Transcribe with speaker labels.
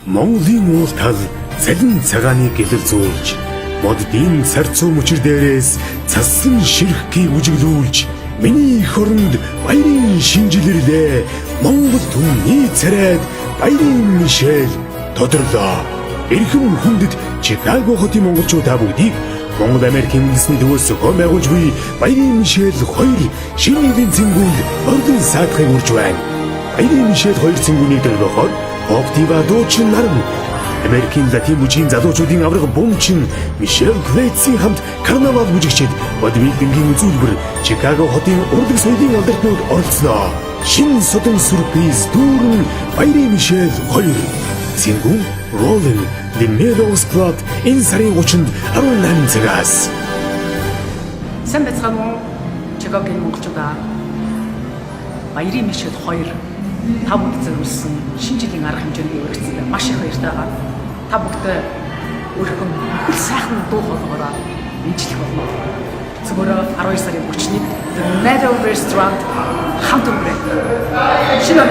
Speaker 1: Монголын уул тал цалин цагааны гэлэр зүүлж, моддын сарцуу мөчир дээрээс цассан ширхгийг үжиглүүлж, миний эх оронд баярын шинжилэрлээ. Монгол түмний царайд баярын мишэл тодорлоо. Эрхэм хүндэт Чикаго хотын монголчууд та бүгдийг Монгол Америкийн үндэсний төвөөс гомбайгуулж буй баярын мишэл 2 шинэ нэгэн цэнгүүнд ордон саатахыг урьж байна. Баярын мишэл 2 цэнгүүнийг дөрвөхөд Октива дуучин наран Америкийн латин бүжгийн залуучуудын авраг бомчин Мишель Клейтсийн хамт карнавал бүжигчид бодибилдингийн үзүүлбэр Чикаго хотын урлаг соёлын алдарнууд оролцсноо. Шинэ содон сюрприз дүүрэн баярын Мишель 2 цэнгүүн Rolling the Meadows Club энэ сарын 30-нд 18 цагаас.
Speaker 2: Сайн байцгаана уу? Чикагогийн монголчуудаа. Баярын Мишель 2 та бүгд зориулсан шинэ жилийн арга хэмжээний өргөцөнд маш их баяртай байгаа. Та бүгдээ өрхөн хөл сайхан дуу хоолойгоор эмчлэх болно. Цөмөрөө 12 сарын 30-нд The Meadow Restaurant хамт өнгөрөө. Шинэ